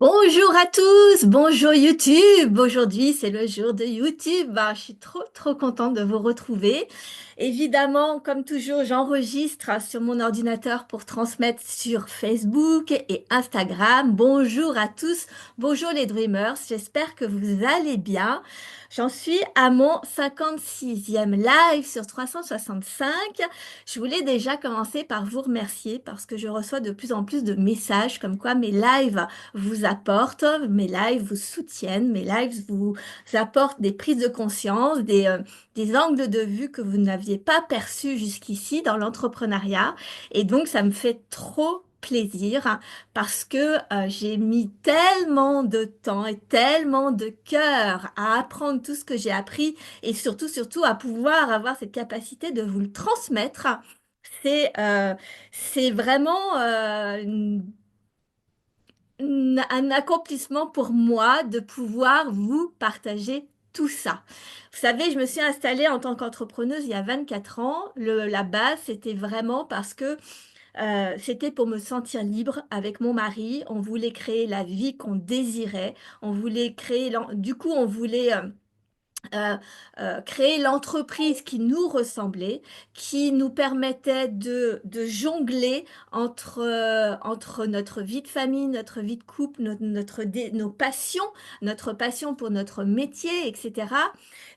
Bonjour à tous, bonjour YouTube. Aujourd'hui, c'est le jour de YouTube. Je suis trop contente de vous retrouver. Évidemment, comme toujours, j'enregistre sur mon ordinateur pour transmettre sur Facebook et Instagram. Bonjour à tous, bonjour les Dreamers. J'espère que vous allez bien. J'en suis à mon 56e live sur 365. Je voulais déjà commencer par vous remercier parce que je reçois de plus en plus de messages comme quoi mes lives vous apportent, mes lives vous soutiennent, mes lives vous apportent des prises de conscience, des angles de vue que vous n'aviez pas perçus jusqu'ici dans l'entrepreneuriat. Et donc, ça me fait trop plaisir parce que j'ai mis tellement de temps et tellement de cœur à apprendre tout ce que j'ai appris et surtout à pouvoir avoir cette capacité de vous le transmettre. C'est c'est vraiment un accomplissement pour moi de pouvoir vous partager tout ça. Vous savez, je me suis installée en tant qu'entrepreneuse il y a 24 ans. La base, c'était vraiment parce que c'était pour me sentir libre avec mon mari. On voulait créer la vie qu'on désirait. On voulait créer, du coup, on voulait euh, créer l'entreprise qui nous ressemblait, qui nous permettait de jongler entre notre vie de famille, notre vie de couple, nos passions, notre passion pour notre métier, etc.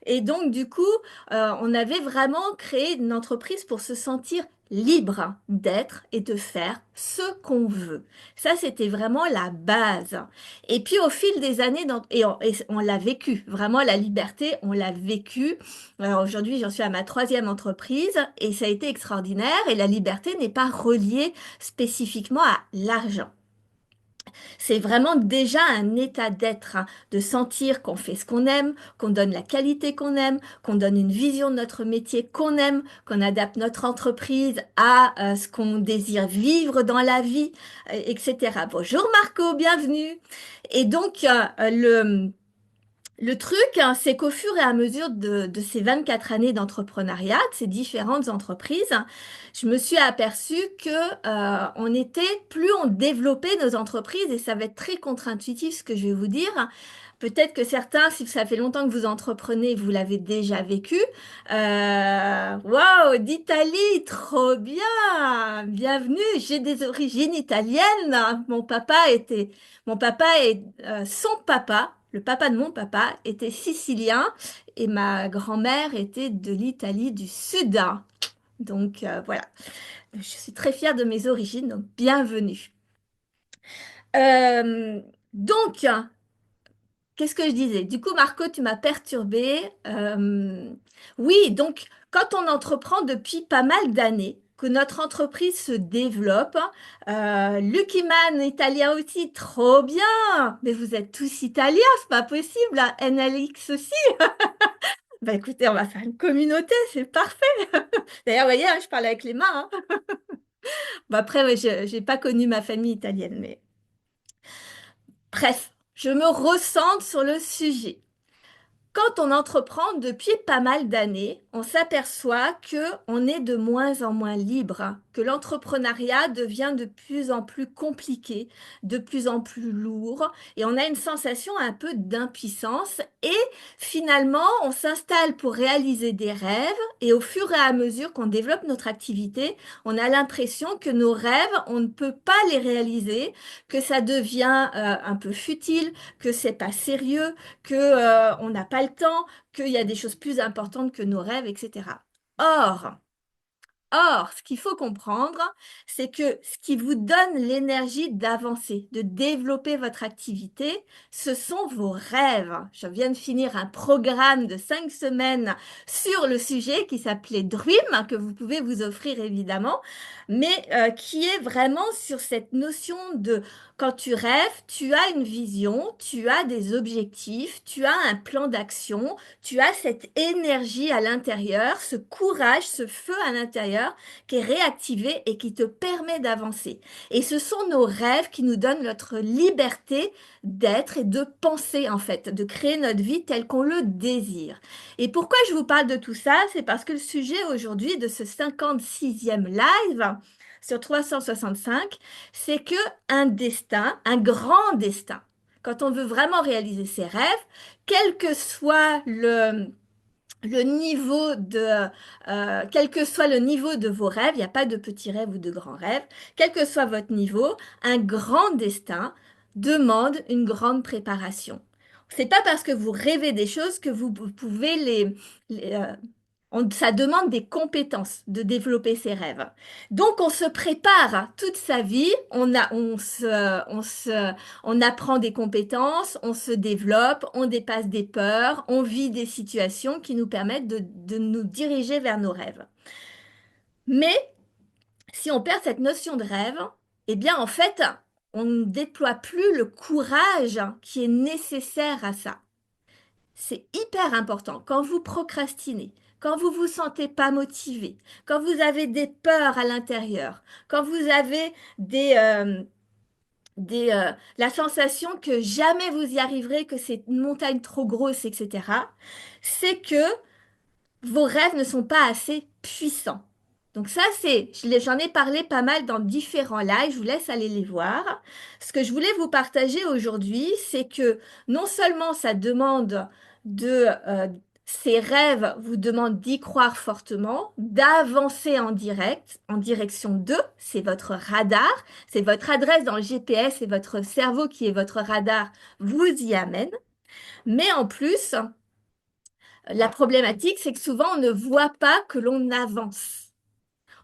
Et donc, du coup, on avait vraiment créé une entreprise pour se sentir libre d'être et de faire ce qu'on veut. Ça, c'était vraiment la base. Et puis au fil des années, et on l'a vécu, vraiment la liberté, on l'a vécu. Alors aujourd'hui, j'en suis à ma troisième entreprise et ça a été extraordinaire. Et la liberté n'est pas reliée spécifiquement à l'argent. C'est vraiment déjà un état d'être, hein, de sentir qu'on fait ce qu'on aime, qu'on donne la qualité qu'on aime, qu'on donne une vision de notre métier qu'on aime, qu'on adapte notre entreprise à ce qu'on désire vivre dans la vie, etc. Bonjour Marco, bienvenue. Et donc, le truc, hein, c'est qu'au fur et à mesure de ces 24 années d'entrepreneuriat, de ces différentes entreprises, je me suis aperçue que on était, plus on développait nos entreprises, et ça va être très contre-intuitif ce que je vais vous dire. Peut-être que certains, si ça fait longtemps que vous entreprenez, vous l'avez déjà vécu. Waouh, d'Italie, trop bien, bienvenue. J'ai des origines italiennes. Mon papa est, son papa, le papa de mon papa, était sicilien et ma grand-mère était de l'Italie du Sud. Donc voilà, je suis très fière de mes origines, donc bienvenue. Euh, donc, qu'est-ce que je disais? Du coup, Marco, tu m'as perturbée. Oui, donc, quand on entreprend depuis pas mal d'années, que notre entreprise se développe, Lucky Man italien aussi, trop bien! Mais vous êtes tous italiens, c'est pas possible, hein. NLX aussi. Bah écoutez, on va faire une communauté, c'est parfait. D'ailleurs, vous voyez, hein, je parle avec les mains, hein. Bon, après, ouais, je n'ai pas connu ma famille italienne, mais bref, je me ressente sur le sujet. Quand on entreprend depuis pas mal d'années, on s'aperçoit que on est de moins en moins libre, que l'entrepreneuriat devient de plus en plus compliqué, de plus en plus lourd, et on a une sensation un peu d'impuissance. Et finalement, on s'installe pour réaliser des rêves, et au fur et à mesure qu'on développe notre activité, on a l'impression que nos rêves, on ne peut pas les réaliser, que ça devient un peu futile, que c'est pas sérieux, que on n'a pas le temps, qu'il y a des choses plus importantes que nos rêves, etc. Or, Or, ce qu'il faut comprendre, c'est que ce qui vous donne l'énergie d'avancer, de développer votre activité, ce sont vos rêves. Je viens de finir un programme de 5 semaines sur le sujet qui s'appelait Dream, que vous pouvez vous offrir évidemment, mais qui est vraiment sur cette notion de quand tu rêves, tu as une vision, tu as des objectifs, tu as un plan d'action, tu as cette énergie à l'intérieur, ce courage, ce feu à l'intérieur qui est réactivé et qui te permet d'avancer. Et ce sont nos rêves qui nous donnent notre liberté d'être et de penser en fait, de créer notre vie telle qu'on le désire. Et pourquoi je vous parle de tout ça? C'est parce que le sujet aujourd'hui de ce 56e live sur 365, c'est que un destin, un grand destin, quand on veut vraiment réaliser ses rêves, quel que soit le niveau quel que soit le niveau de vos rêves, il n'y a pas de petits rêves ou de grands rêves, quel que soit votre niveau, un grand destin demande une grande préparation. C'est pas parce que vous rêvez des choses que vous pouvez les, euh, ça demande des compétences de développer ses rêves. Donc, on se prépare toute sa vie, on apprend des compétences, on se développe, on dépasse des peurs, on vit des situations qui nous permettent de nous diriger vers nos rêves. Mais si on perd cette notion de rêve, eh bien, en fait, on ne déploie plus le courage qui est nécessaire à ça. C'est hyper important. Quand vous procrastinez, quand vous vous sentez pas motivé, quand vous avez des peurs à l'intérieur, quand vous avez la sensation que jamais vous y arriverez, que c'est une montagne trop grosse, etc., c'est que vos rêves ne sont pas assez puissants. Donc ça, j'en ai parlé pas mal dans différents lives, je vous laisse aller les voir. Ce que je voulais vous partager aujourd'hui, c'est que non seulement ça demande ces rêves vous demandent d'y croire fortement, d'avancer en direct, en direction d'eux, c'est votre radar, c'est votre adresse dans le GPS et votre cerveau qui est votre radar vous y amène. Mais en plus, la problématique, c'est que souvent, on ne voit pas que l'on avance.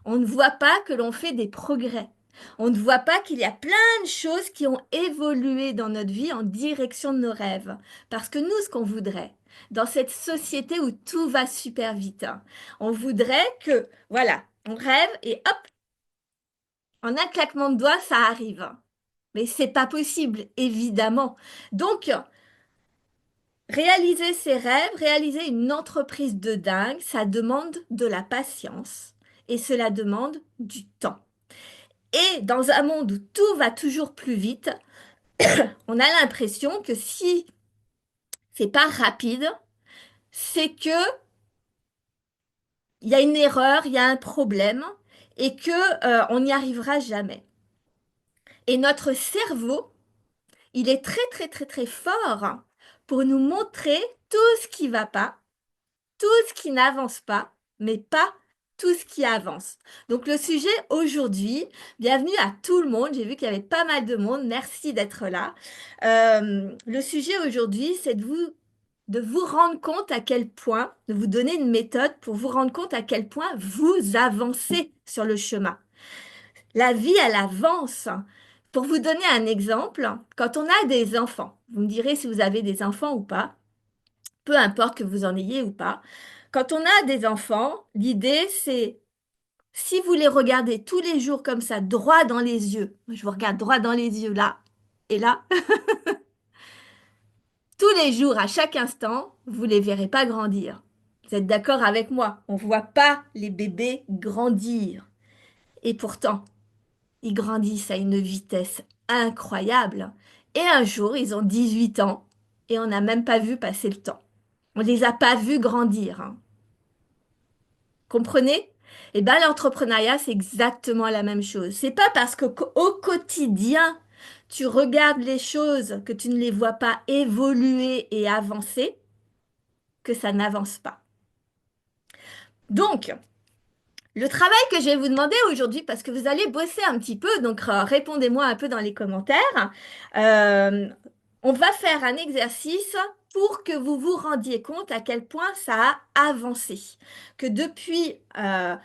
On ne voit pas que l'on fait des progrès. On ne voit pas qu'il y a plein de choses qui ont évolué dans notre vie en direction de nos rêves. Parce que nous, ce qu'on voudrait, dans cette société où tout va super vite, hein, on voudrait que, voilà, on rêve et hop, en un claquement de doigts, ça arrive. Mais c'est pas possible, évidemment. Donc, réaliser ses rêves, réaliser une entreprise de dingue, ça demande de la patience et cela demande du temps. Et dans un monde où tout va toujours plus vite, on a l'impression que si c'est pas rapide, c'est que il y a une erreur, il y a un problème et que on n'y arrivera jamais. Et notre cerveau, il est très très très très fort pour nous montrer tout ce qui va pas, tout ce qui n'avance pas, mais pas tout ce qui avance. Donc le sujet aujourd'hui, bienvenue à tout le monde. J'ai vu qu'il y avait pas mal de monde. Merci d'être là. Le sujet aujourd'hui, c'est de vous rendre compte à quel point, de vous donner une méthode pour vous rendre compte à quel point vous avancez sur le chemin. La vie, elle avance. Pour vous donner un exemple, quand on a des enfants, vous me direz si vous avez des enfants ou pas, peu importe que vous en ayez ou pas. Quand on a des enfants, l'idée c'est si vous les regardez tous les jours comme ça, droit dans les yeux, moi, je vous regarde droit dans les yeux là et là, tous les jours, à chaque instant, vous les verrez pas grandir. Vous êtes d'accord avec moi? On voit pas les bébés grandir. Et pourtant, ils grandissent à une vitesse incroyable. Et un jour, ils ont 18 ans et on n'a même pas vu passer le temps. On les a pas vus grandir, hein. Comprenez? Eh bien, l'entrepreneuriat, c'est exactement la même chose. C'est pas parce qu'au quotidien, tu regardes les choses, que tu ne les vois pas évoluer et avancer, que ça n'avance pas. Donc, le travail que je vais vous demander aujourd'hui, parce que vous allez bosser un petit peu, donc répondez-moi un peu dans les commentaires. Euh, on va faire un exercice pour que vous vous rendiez compte à quel point ça a avancé. Que depuis un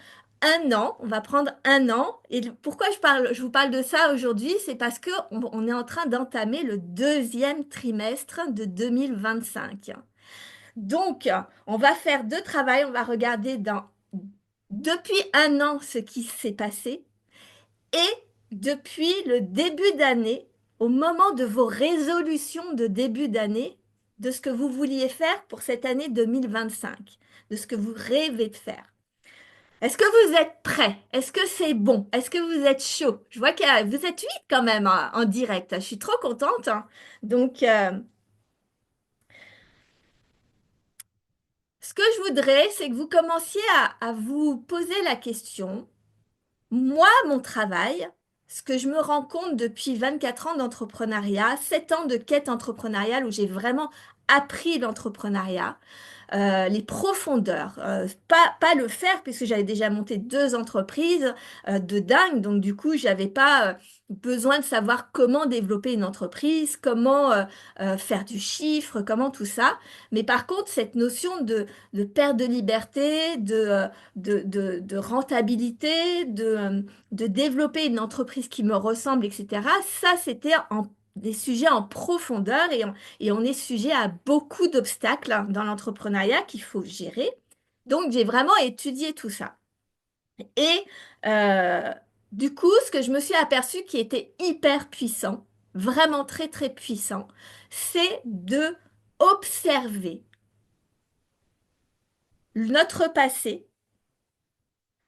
an, on va prendre un an. Et pourquoi je vous parle de ça aujourd'hui, c'est parce que on est en train d'entamer le deuxième trimestre de 2025. Donc, on va faire deux travails. On va regarder depuis un an ce qui s'est passé et depuis le début d'année, au moment de vos résolutions de début d'année, de ce que vous vouliez faire pour cette année 2025, de ce que vous rêvez de faire. Est-ce que vous êtes prêts? Est-ce que c'est bon? Est-ce que vous êtes chaud? Je vois que vous êtes 8 quand même hein, en direct. Je suis trop contente, hein. Donc, ce que je voudrais, c'est que vous commenciez à vous poser la question. Moi, mon travail, ce que je me rends compte depuis 24 ans d'entrepreneuriat, 7 ans de quête entrepreneuriale où j'ai vraiment appris l'entrepreneuriat, les profondeurs, pas le faire puisque j'avais déjà monté deux entreprises de dingue, donc du coup j'avais pas besoin de savoir comment développer une entreprise, comment faire du chiffre, comment tout ça. Mais par contre cette notion de perte de liberté, de rentabilité, de développer une entreprise qui me ressemble, etc. Ça c'était des sujets en profondeur et on est sujet à beaucoup d'obstacles dans l'entrepreneuriat qu'il faut gérer. Donc, j'ai vraiment étudié tout ça. Et euh, du coup, ce que je me suis aperçu qui était hyper puissant, vraiment très, très puissant, c'est de observer notre passé,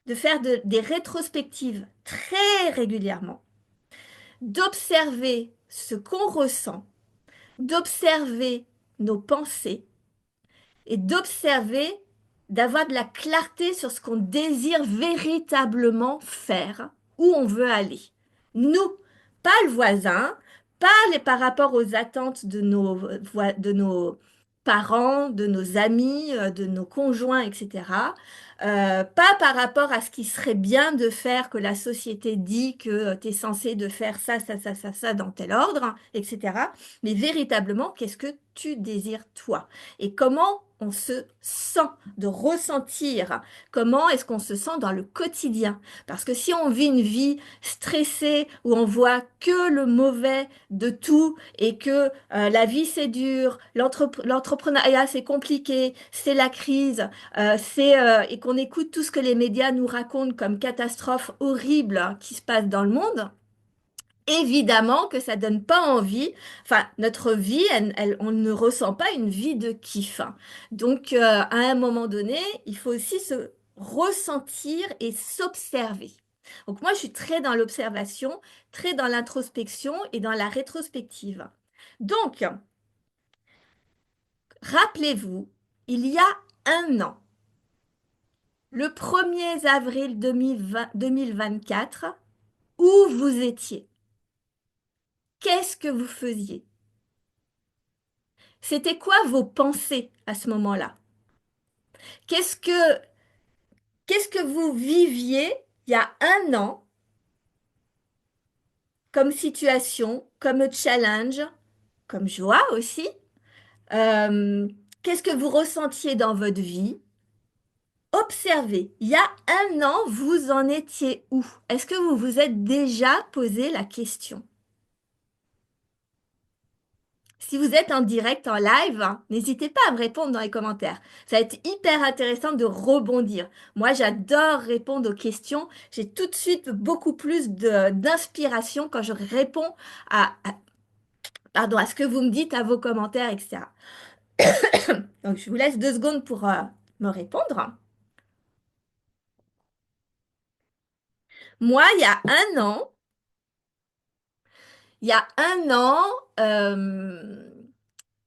de faire des rétrospectives très régulièrement, d'observer ce qu'on ressent, d'observer nos pensées et d'observer, d'avoir de la clarté sur ce qu'on désire véritablement faire, où on veut aller. Nous, pas le voisin, pas par rapport aux attentes de nos parents, de nos amis, de nos conjoints, etc. Pas par rapport à ce qui serait bien de faire, que la société dit que tu es censé de faire ça, ça, ça, ça dans tel ordre, etc. Mais véritablement, qu'est-ce que tu désires toi? Et comment on se sent, de ressentir, comment est-ce qu'on se sent dans le quotidien. Parce que si on vit une vie stressée, où on voit que le mauvais de tout et que la vie c'est dur, l'entrepreneuriat c'est compliqué, c'est la crise, et qu'on écoute tout ce que les médias nous racontent comme catastrophe horrible qui se passe dans le monde, évidemment que ça donne pas envie. Enfin, notre vie, on ne ressent pas une vie de kiff, hein. Donc, à un moment donné, il faut aussi se ressentir et s'observer. Donc, moi, je suis très dans l'observation, très dans l'introspection et dans la rétrospective. Donc, rappelez-vous, il y a un an, le 1er avril 2024, où vous étiez? Qu'est-ce que vous faisiez? C'était quoi vos pensées à ce moment-là? Qu'est-ce que, qu'est-ce que vous viviez il y a un an comme situation, comme challenge, comme joie aussi? Euh, Qu'est-ce que vous ressentiez dans votre vie? Observez, il y a un an, vous en étiez où? Est-ce que vous vous êtes déjà posé la question? Si vous êtes en direct, en live, hein, n'hésitez pas à me répondre dans les commentaires. Ça va être hyper intéressant de rebondir. Moi, j'adore répondre aux questions. J'ai tout de suite beaucoup plus d'inspiration quand je réponds pardon, à ce que vous me dites, à vos commentaires, etc. Donc, je vous laisse 2 secondes pour me répondre. Moi, il y a un an, euh,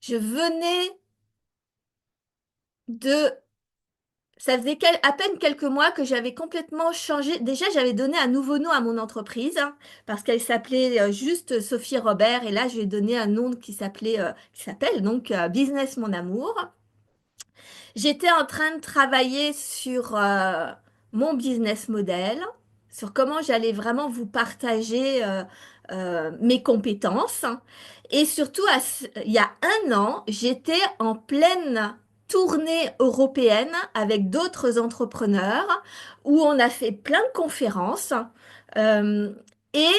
je venais de Ça faisait à peine quelques mois que j'avais complètement changé. Déjà, j'avais donné un nouveau nom à mon entreprise, hein, parce qu'elle s'appelait juste Sophie Robert. Et là, je lui ai donné un nom qui s'appelle donc Business Mon Amour. J'étais en train de travailler sur mon business model, sur comment j'allais vraiment vous partager mes compétences. Et surtout, il y a un an, j'étais en pleine tournée européenne avec d'autres entrepreneurs où on a fait plein de conférences. Euh, et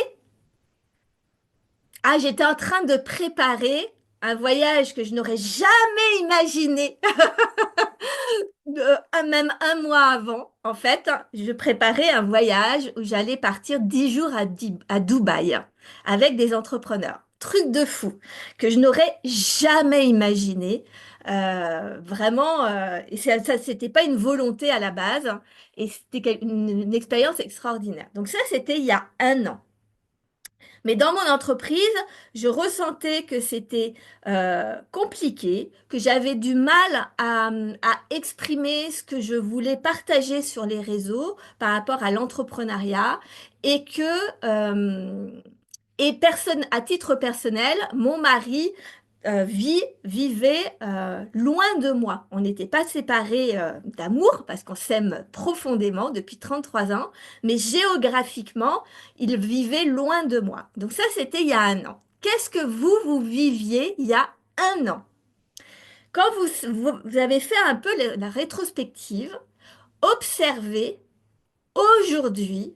j'étais en train de préparer un voyage que je n'aurais jamais imaginé même un mois avant, en fait, je préparais un voyage où j'allais partir 10 jours à Dubaï avec des entrepreneurs. Truc de fou que je n'aurais jamais imaginé. Vraiment, et c'était pas une volonté à la base, hein, et c'était une expérience extraordinaire. Donc ça, c'était il y a un an. Mais dans mon entreprise, je ressentais que c'était compliqué, que j'avais du mal à exprimer ce que je voulais partager sur les réseaux par rapport à l'entrepreneuriat et que personne, à titre personnel, mon mari vivait loin de moi. On n'était pas séparés d'amour parce qu'on s'aime profondément depuis 33 ans, mais géographiquement, il vivait loin de moi. Donc ça, c'était il y a un an. Qu'est-ce que vous viviez il y a un an? Quand vous avez fait un peu la rétrospective, observez aujourd'hui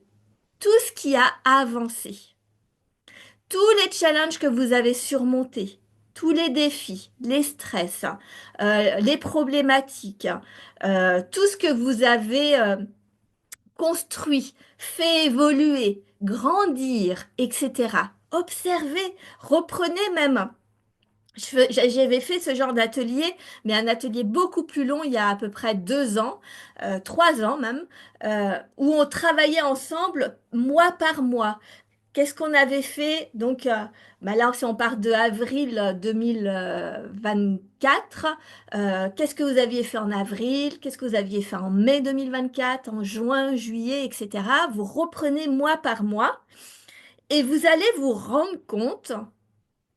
tout ce qui a avancé. Tous les challenges que vous avez surmontés, tous les défis, les stress, les problématiques, tout ce que vous avez construit, fait évoluer, grandir, etc. Observez, reprenez même. J'avais fait ce genre d'atelier, mais un atelier beaucoup plus long, il y a à peu près 2 ans, 3 ans même, où on travaillait ensemble mois par mois. Qu'est-ce qu'on avait fait? Donc, bah là, si on part de avril 2024, qu'est-ce que vous aviez fait en avril? Qu'est-ce que vous aviez fait en mai 2024, en juin, juillet, etc. Vous reprenez mois par mois et vous allez vous rendre compte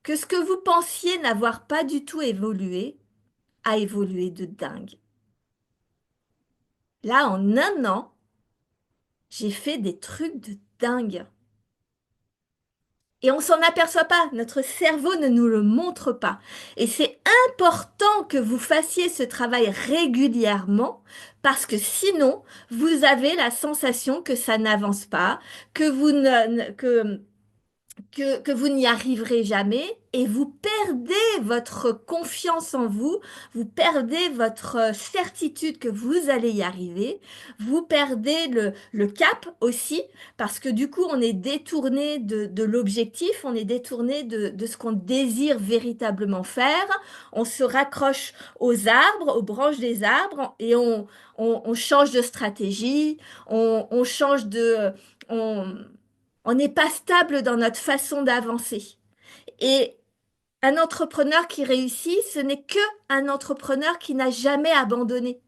que ce que vous pensiez n'avoir pas du tout évolué a évolué de dingue. Là, en un an, j'ai fait des trucs de dingue. Et on s'en aperçoit pas, notre cerveau ne nous le montre pas. Et c'est important que vous fassiez ce travail régulièrement parce que sinon, vous avez la sensation que ça n'avance pas, que vous ne, que vous n'y arriverez jamais et vous perdez votre confiance en vous, vous perdez votre certitude que vous allez y arriver, vous perdez le cap aussi parce que du coup on est détourné de l'objectif, on est détourné de ce qu'on désire véritablement faire, on se raccroche aux arbres, aux branches des arbres et on change de stratégie, on change de... On, on n'est pas stable dans notre façon d'avancer. Et un entrepreneur qui réussit, ce n'est que un entrepreneur qui n'a jamais abandonné,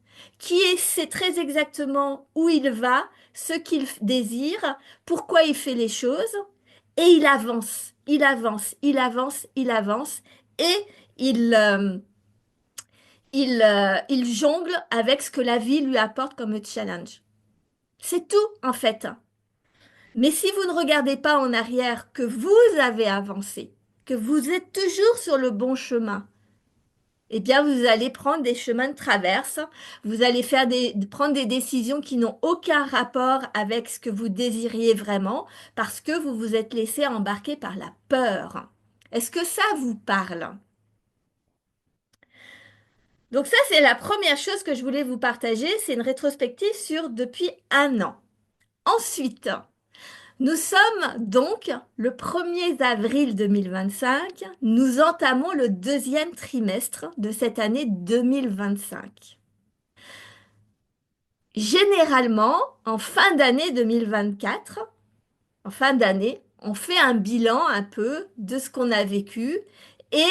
sait très exactement où il va, ce qu'il désire, pourquoi il fait les choses, et il avance, il avance, il avance, il avance, et il, il jongle avec ce que la vie lui apporte comme challenge. C'est tout, en fait. Mais si vous ne regardez pas en arrière que vous avez avancé, que vous êtes toujours sur le bon chemin, eh bien vous allez prendre des chemins de traverse, vous allez prendre des décisions qui n'ont aucun rapport avec ce que vous désiriez vraiment, parce que vous vous êtes laissé embarquer par la peur. Est-ce que ça vous parle? Donc ça, c'est la première chose que je voulais vous partager, c'est une rétrospective sur depuis un an. Ensuite, nous sommes donc le 1er avril 2025. Nous entamons le deuxième trimestre de cette année 2025. Généralement, en fin d'année 2024, en fin d'année, on fait un bilan un peu de ce qu'on a vécu et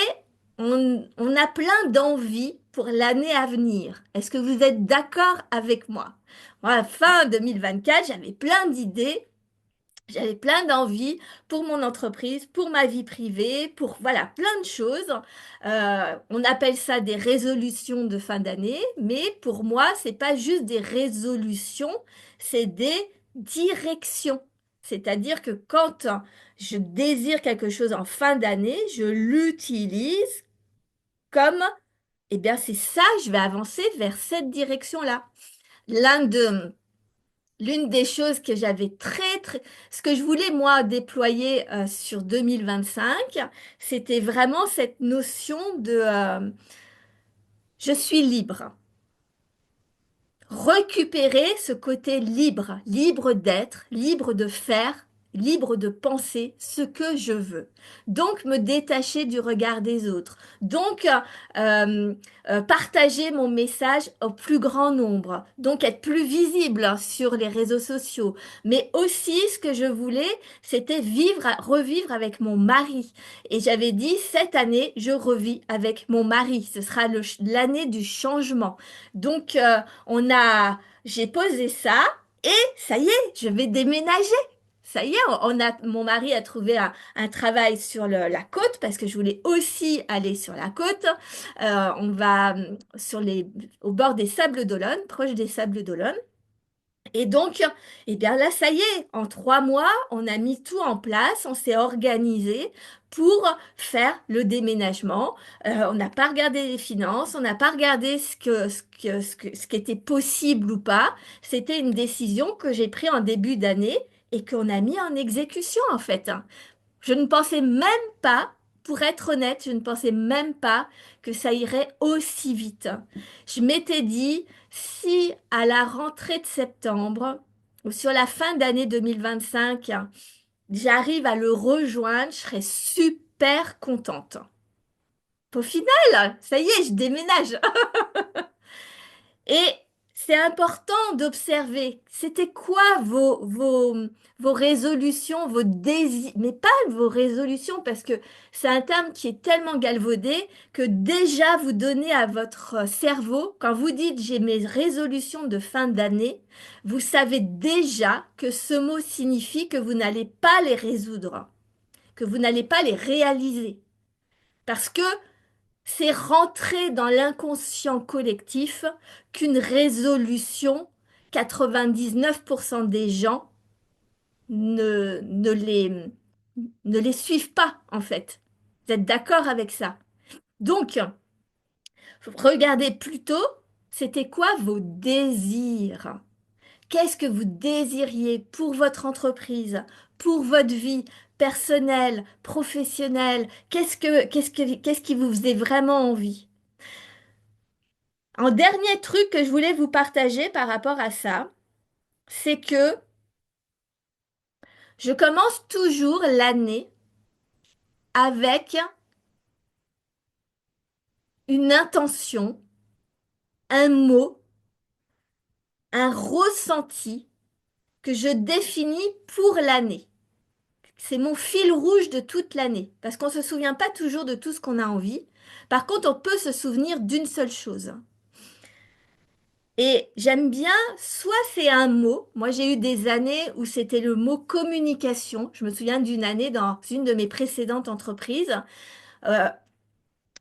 on a plein d'envies pour l'année à venir. Est-ce que vous êtes d'accord avec moi? Moi, fin 2024, j'avais plein d'idées. J'avais plein d'envies pour mon entreprise, pour ma vie privée, pour voilà, plein de choses. On appelle ça des résolutions de fin d'année, mais pour moi, c'est pas juste des résolutions, c'est des directions. C'est-à-dire que quand je désire quelque chose en fin d'année, je l'utilise comme, eh bien, c'est ça, je vais avancer vers cette direction-là. L'un de L'une des choses que j'avais ce que je voulais moi déployer sur 2025, c'était vraiment cette notion de je suis libre. Récupérer ce côté libre, libre d'être, libre de faire libre de penser ce que je veux. Donc, me détacher du regard des autres. Donc, euh, partager mon message au plus grand nombre. Donc, être plus visible sur les réseaux sociaux. Mais aussi, ce que je voulais, c'était revivre avec mon mari. Et j'avais dit, cette année, je revis avec mon mari. Ce sera l'année du changement. Donc, j'ai posé ça et ça y est, je vais déménager. Ça y est, mon mari a trouvé un travail sur la côte parce que je voulais aussi aller sur la côte. On va au bord des Sables d'Olonne, proche des Sables d'Olonne. Et donc, eh bien là, ça y est, en 3 mois, on a mis tout en place, on s'est organisé pour faire le déménagement. On n'a pas regardé les finances, on n'a pas regardé ce qui était possible ou pas. C'était une décision que j'ai prise en début d'année et qu'on a mis en exécution en fait. Je ne pensais même pas, pour être honnête, je ne pensais même pas que ça irait aussi vite. Je m'étais dit, si à la rentrée de septembre ou sur la fin d'année 2025, j'arrive à le rejoindre, je serais super contente. Au final, ça y est, je déménage. Et c'est important d'observer, c'était quoi vos résolutions, vos désirs, mais pas vos résolutions, parce que c'est un terme qui est tellement galvaudé que déjà vous donnez à votre cerveau, quand vous dites j'ai mes résolutions de fin d'année, vous savez déjà que ce mot signifie que vous n'allez pas les résoudre, que vous n'allez pas les réaliser. Parce que c'est rentrer dans l'inconscient collectif qu'une résolution, 99% des gens ne, ne les, ne les suivent pas, en fait. Vous êtes d'accord avec ça? Donc, regardez plutôt, c'était quoi vos désirs? Qu'est-ce que vous désiriez pour votre entreprise, pour votre vie personnelle, professionnelle? Qu'est-ce qui vous faisait vraiment envie? Un dernier truc que je voulais vous partager par rapport à ça, c'est que je commence toujours l'année avec une intention, un mot, un ressenti que je définis pour l'année. C'est mon fil rouge de toute l'année, parce qu'on ne se souvient pas toujours de tout ce qu'on a envie. Par contre, on peut se souvenir d'une seule chose. Et j'aime bien, soit c'est un mot. Moi, j'ai eu des années où c'était le mot communication. Je me souviens d'une année dans une de mes précédentes entreprises. euh,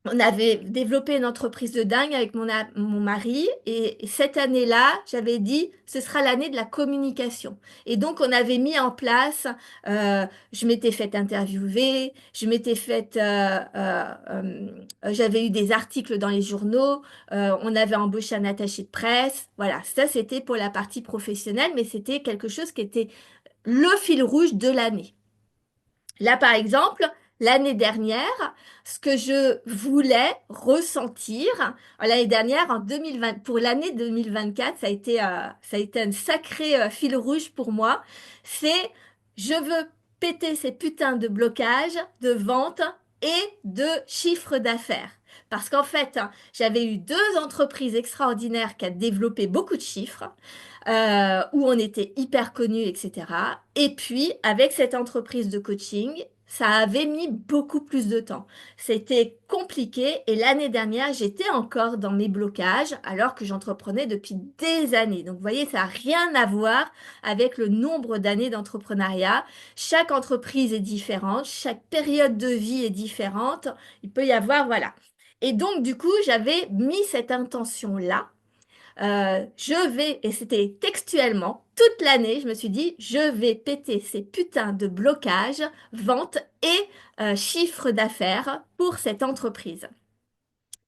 on avait développé une entreprise de dingue avec mon mari. Et cette année-là, j'avais dit, ce sera l'année de la communication. Et donc, on avait mis en place, je m'étais fait interviewer, j'avais eu des articles dans les journaux. On avait embauché un attaché de presse. Voilà, ça c'était pour la partie professionnelle, mais c'était quelque chose qui était le fil rouge de l'année. Là, par exemple, l'année dernière, ce que je voulais ressentir, l'année dernière, en 2020, pour l'année 2024, ça a été un sacré fil rouge pour moi, c'est je veux péter ces putains de blocages de vente et de chiffre d'affaires. Parce qu'en fait, j'avais eu 2 entreprises extraordinaires qui ont développé beaucoup de chiffres où on était hyper connus, etc. Et puis, avec cette entreprise de coaching, ça avait mis beaucoup plus de temps. C'était compliqué et l'année dernière, j'étais encore dans mes blocages alors que j'entreprenais depuis des années. Donc, vous voyez, ça n'a rien à voir avec le nombre d'années d'entrepreneuriat. Chaque entreprise est différente, chaque période de vie est différente. Il peut y avoir, voilà. Et donc, du coup, j'avais mis cette intention-là et c'était textuellement, toute l'année, je me suis dit, je vais péter ces putains de blocages, vente et chiffre d'affaires pour cette entreprise.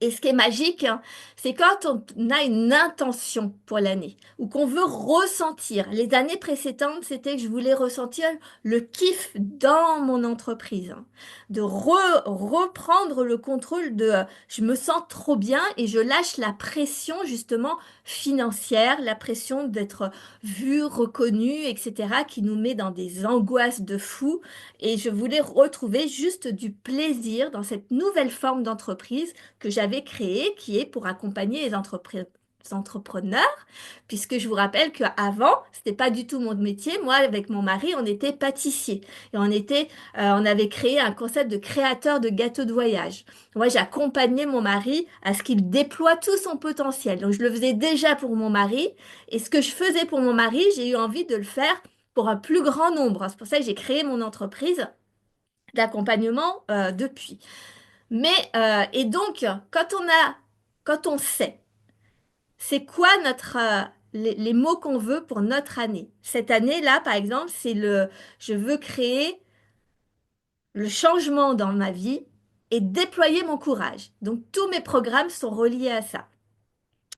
Et ce qui est magique, hein, c'est quand on a une intention pour l'année ou qu'on veut ressentir. Les années précédentes, c'était que je voulais ressentir le kiff dans mon entreprise, hein, de reprendre le contrôle de je me sens trop bien et je lâche la pression justement financière, la pression d'être vu, reconnu, etc., qui nous met dans des angoisses de fou. Et je voulais retrouver juste du plaisir dans cette nouvelle forme d'entreprise que j'avais créé, qui est pour accompagner les entrepreneurs, puisque je vous rappelle qu'avant, c'était pas du tout mon métier. Moi, avec mon mari, on était pâtissier et on avait créé un concept de créateur de gâteaux de voyage. Moi, j'accompagnais mon mari à ce qu'il déploie tout son potentiel. Donc, je le faisais déjà pour mon mari, et ce que je faisais pour mon mari, j'ai eu envie de le faire pour un plus grand nombre. C'est pour ça que j'ai créé mon entreprise d'accompagnement depuis. Mais, et donc, quand on sait, c'est quoi les mots qu'on veut pour notre année. Cette année-là, par exemple, je veux créer le changement dans ma vie et déployer mon courage. Donc, tous mes programmes sont reliés à ça.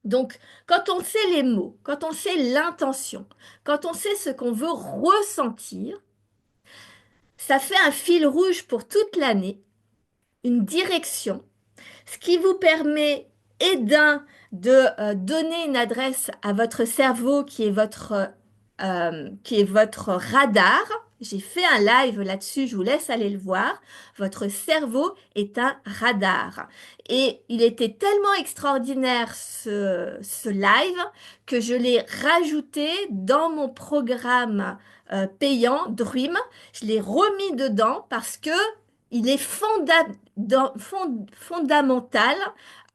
Donc, quand on sait les mots, quand on sait l'intention, quand on sait ce qu'on veut ressentir, ça fait un fil rouge pour toute l'année, une direction. Ce qui vous permet, et d'un, de donner une adresse à votre cerveau qui est votre radar. J'ai fait un live là-dessus, je vous laisse aller le voir. Votre cerveau est un radar. Et il était tellement extraordinaire ce live que je l'ai rajouté dans mon programme payant Dream. Je l'ai remis dedans parce que il est fondamental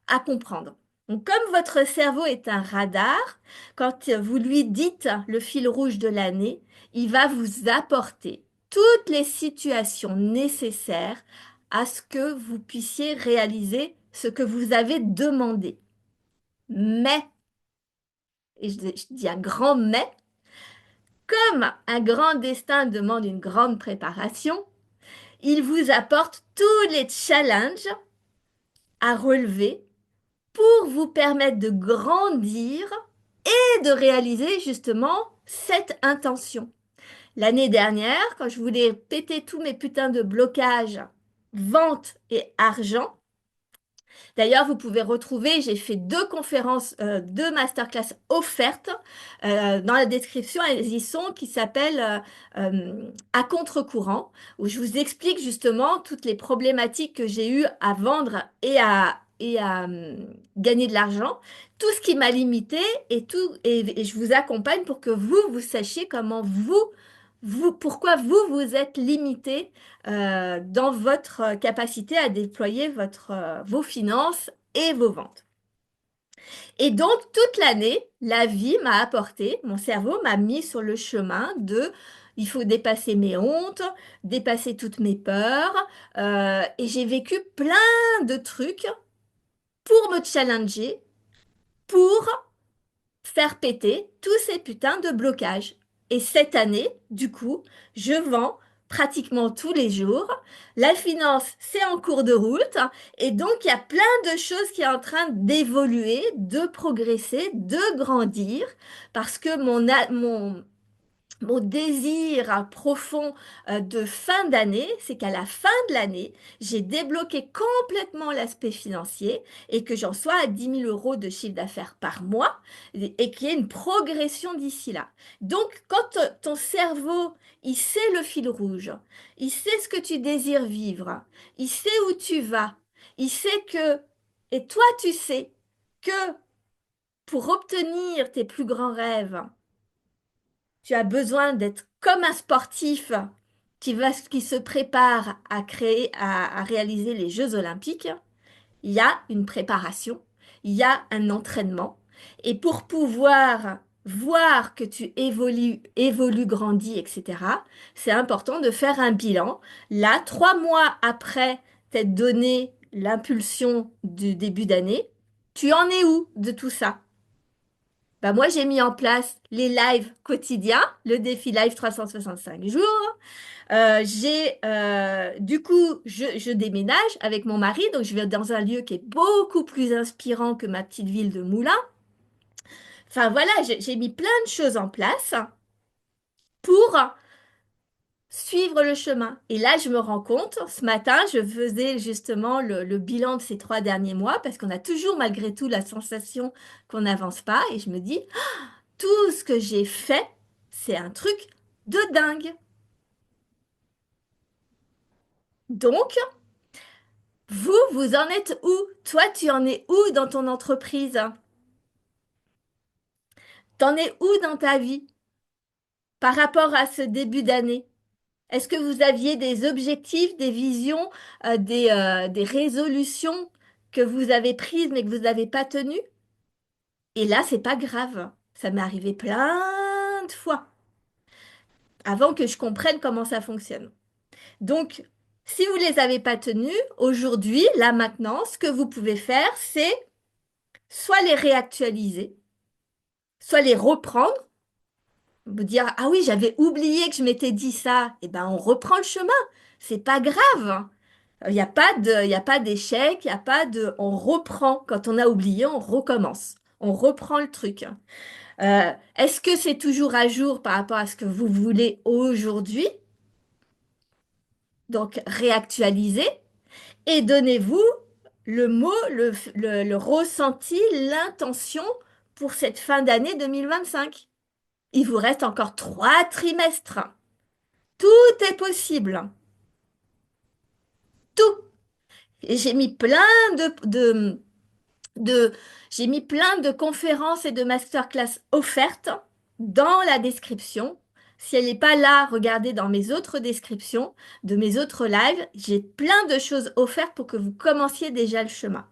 à comprendre. Donc, comme votre cerveau est un radar, quand vous lui dites le fil rouge de l'année, il va vous apporter toutes les situations nécessaires à ce que vous puissiez réaliser ce que vous avez demandé. Mais, et je dis un grand mais, comme un grand destin demande une grande préparation, il vous apporte tous les challenges à relever pour vous permettre de grandir et de réaliser justement cette intention. L'année dernière, quand je voulais péter tous mes putains de blocages, vente et argent, d'ailleurs, vous pouvez retrouver, j'ai fait deux conférences, deux masterclass offertes. Dans la description, elles y sont, qui s'appellent À contre-courant, où je vous explique justement toutes les problématiques que j'ai eues à vendre et à gagner de l'argent, tout ce qui m'a limité et je vous accompagne pour que vous sachiez comment pourquoi vous êtes limité dans votre capacité à déployer vos finances et vos ventes. Et donc, toute l'année, la vie m'a apporté, mon cerveau m'a mis sur le chemin il faut dépasser mes hontes, dépasser toutes mes peurs, et j'ai vécu plein de trucs pour me challenger, pour faire péter tous ces putains de blocages. Et cette année, du coup, je vends pratiquement tous les jours. La finance, c'est en cours de route. Et donc, il y a plein de choses qui sont en train d'évoluer, de progresser, de grandir, parce que mon désir profond de fin d'année, c'est qu'à la fin de l'année, j'ai débloqué complètement l'aspect financier et que j'en sois à 10 000 € de chiffre d'affaires par mois et qu'il y ait une progression d'ici là. Donc, quand ton cerveau, il sait le fil rouge, il sait ce que tu désires vivre, il sait où tu vas, il sait et toi, tu sais que pour obtenir tes plus grands rêves, tu as besoin d'être comme un sportif qui se prépare à réaliser les Jeux Olympiques. Il y a une préparation, il y a un entraînement. Et pour pouvoir voir que tu évolues, grandis, etc., c'est important de faire un bilan. Là, 3 mois après t'être donné l'impulsion du début d'année, tu en es où de tout ça? Bah moi, j'ai mis en place les lives quotidiens, le défi live 365 jours. Du coup, je déménage avec mon mari, donc je vais dans un lieu qui est beaucoup plus inspirant que ma petite ville de Moulins. Enfin voilà, j'ai mis plein de choses en place pour suivre le chemin. Et là, je me rends compte, ce matin, je faisais justement le bilan de ces 3 derniers mois, parce qu'on a toujours malgré tout la sensation qu'on n'avance pas, et je me dis, tout ce que j'ai fait, c'est un truc de dingue. Donc, vous en êtes où? Toi, tu en es où dans ton entreprise? T'en es où dans ta vie par rapport à ce début d'année? Est-ce que vous aviez des objectifs, des visions, des résolutions que vous avez prises mais que vous n'avez pas tenues? Et là, c'est pas grave. Ça m'est arrivé plein de fois avant que je comprenne comment ça fonctionne. Donc, si vous les avez pas tenues, aujourd'hui, là maintenant, ce que vous pouvez faire, c'est soit les réactualiser, soit les reprendre, vous dire, ah oui, j'avais oublié que je m'étais dit ça. Eh ben, on reprend le chemin. C'est pas grave. Il y a pas d'échec, il y a pas de, on reprend. Quand on a oublié, on recommence. On reprend le truc. Est-ce que c'est toujours à jour par rapport à ce que vous voulez aujourd'hui? Donc, réactualisez et donnez-vous le mot, le ressenti, l'intention pour cette fin d'année 2025. Il vous reste encore 3 trimestres. Tout est possible. Tout. Et de, j'ai mis plein de conférences et de masterclass offertes dans la description. Si elle n'est pas là, regardez dans mes autres descriptions de mes autres lives. J'ai plein de choses offertes pour que vous commenciez déjà le chemin.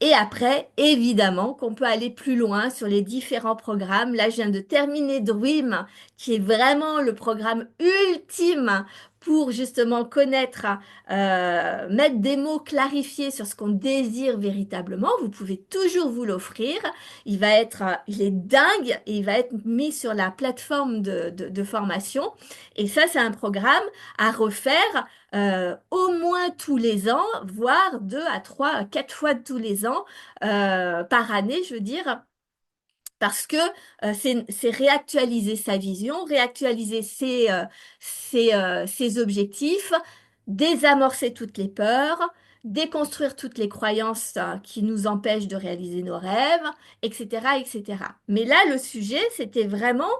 Et après, évidemment, qu'on peut aller plus loin sur les différents programmes. Là, je viens de terminer Dream, qui est vraiment le programme ultime pour justement connaître, mettre des mots clarifiés sur ce qu'on désire véritablement. Vous pouvez toujours vous l'offrir. Il est dingue et il va être mis sur la plateforme de formation. Et ça, c'est un programme à refaire au moins tous les ans, voire 2 à 3 à 4 fois tous les ans par année, je veux dire, parce que c'est réactualiser sa vision, réactualiser ses objectifs, désamorcer toutes les peurs, déconstruire toutes les croyances qui nous empêchent de réaliser nos rêves, etc., etc. Mais là, le sujet, c'était vraiment,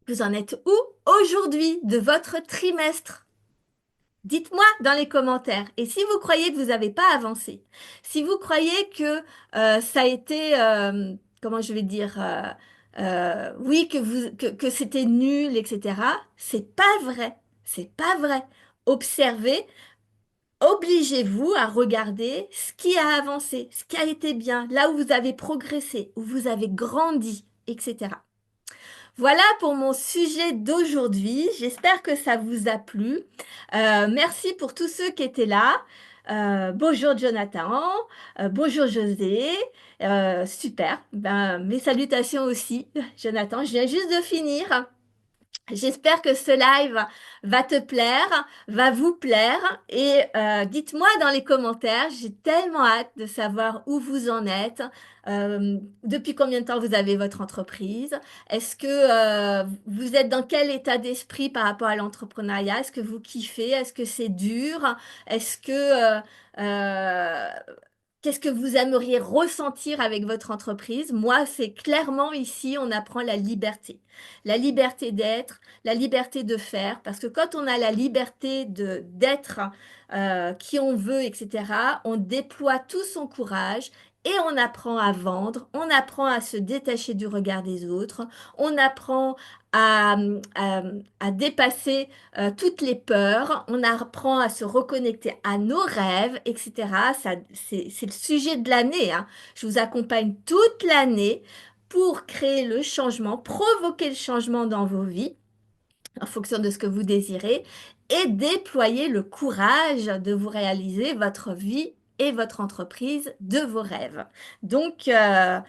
vous en êtes où aujourd'hui de votre trimestre? Dites-moi dans les commentaires. Et si vous croyez que vous n'avez pas avancé, si vous croyez que ça a été, comment je vais dire, oui, que c'était nul, etc., c'est pas vrai. C'est pas vrai. Observez, obligez-vous à regarder ce qui a avancé, ce qui a été bien, là où vous avez progressé, où vous avez grandi, etc. Voilà pour mon sujet d'aujourd'hui. J'espère que ça vous a plu. Merci pour tous ceux qui étaient là. Bonjour Jonathan, bonjour José. Super. Ben, mes salutations aussi, Jonathan. Je viens juste de finir. J'espère que ce live va te plaire, va vous plaire et dites-moi dans les commentaires, j'ai tellement hâte de savoir où vous en êtes, depuis combien de temps vous avez votre entreprise, est-ce que vous êtes dans quel état d'esprit par rapport à l'entrepreneuriat, est-ce que vous kiffez, est-ce que c'est dur, est-ce que euh, qu'est-ce que vous aimeriez ressentir avec votre entreprise? Moi, c'est clairement ici, on apprend la liberté. La liberté d'être, la liberté de faire. Parce que quand on a la liberté d'être qui on veut, etc., on déploie tout son courage et on apprend à vendre, on apprend à se détacher du regard des autres, on apprend à, à, à dépasser toutes les peurs, on apprend à se reconnecter à nos rêves, etc. Ça, c'est le sujet de l'année, hein. Je vous accompagne toute l'année pour créer le changement, provoquer le changement dans vos vies en fonction de ce que vous désirez et déployer le courage de vous réaliser votre vie et votre entreprise de vos rêves. Donc, on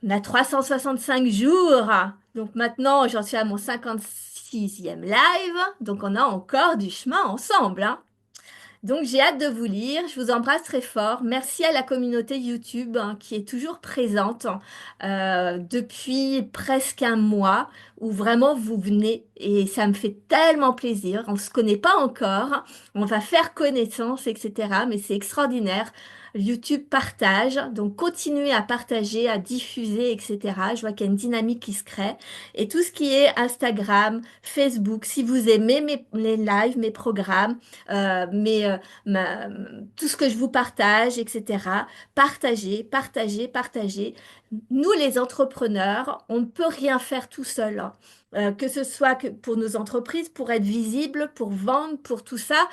a 365 jours. Donc maintenant, j'en suis à mon 56 6e live, donc on a encore du chemin ensemble, hein. Donc j'ai hâte de vous lire, je vous embrasse très fort. Merci à la communauté YouTube hein, qui est toujours présente depuis presque un mois où vraiment vous venez et ça me fait tellement plaisir. On ne se connaît pas encore, on va faire connaissance, etc. Mais c'est extraordinaire. YouTube partage, donc continuez à partager, à diffuser, etc. Je vois qu'il y a une dynamique qui se crée. Et tout ce qui est Instagram, Facebook, si vous aimez mes lives, mes programmes, mes, tout ce que je vous partage, etc. Partagez, partagez, partagez. Nous, les entrepreneurs, on ne peut rien faire tout seul, hein. Que ce soit que pour nos entreprises, pour être visible, pour vendre, pour tout ça,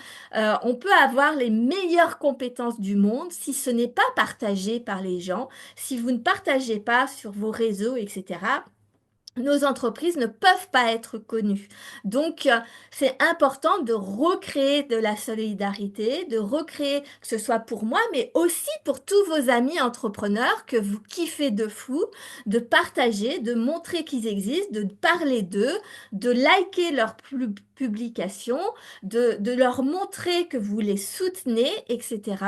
on peut avoir les meilleures compétences du monde si ce n'est pas partagé par les gens, si vous ne partagez pas sur vos réseaux, etc. Nos entreprises ne peuvent pas être connues. Donc, c'est important de recréer de la solidarité, de recréer, que ce soit pour moi, mais aussi pour tous vos amis entrepreneurs que vous kiffez de fou, de partager, de montrer qu'ils existent, de parler d'eux, de liker leurs publications, de leur montrer que vous les soutenez, etc.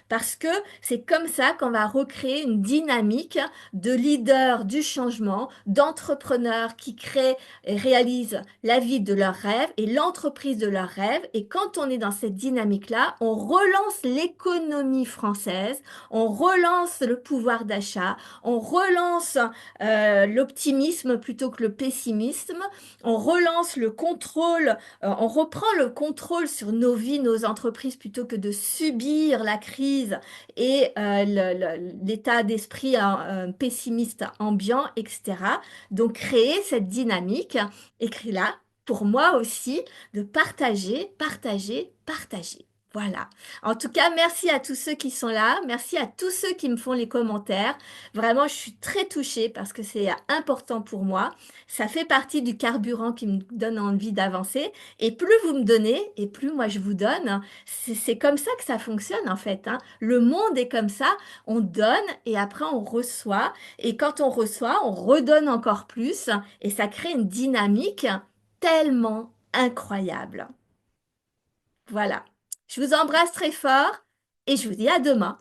Parce que c'est comme ça qu'on va recréer une dynamique de leaders du changement, d'entrepreneurs qui créent et réalisent la vie de leurs rêves et l'entreprise de leurs rêves. Et quand on est dans cette dynamique-là, on relance l'économie française, on relance le pouvoir d'achat, on relance l'optimisme plutôt que le pessimisme, on relance le contrôle, on reprend le contrôle sur nos vies, nos entreprises plutôt que de subir la crise et l'état d'esprit pessimiste ambiant, etc. Donc créer cette dynamique, écrit-là, pour moi aussi, de partager, partager, partager. Voilà. En tout cas, merci à tous ceux qui sont là. Merci à tous ceux qui me font les commentaires. Vraiment, je suis très touchée parce que c'est important pour moi. Ça fait partie du carburant qui me donne envie d'avancer. Et plus vous me donnez, et plus moi je vous donne. C'est comme ça que ça fonctionne en fait, hein. Le monde est comme ça, on donne et après on reçoit. Et quand on reçoit, on redonne encore plus et ça crée une dynamique tellement incroyable. Voilà. Je vous embrasse très fort et je vous dis à demain.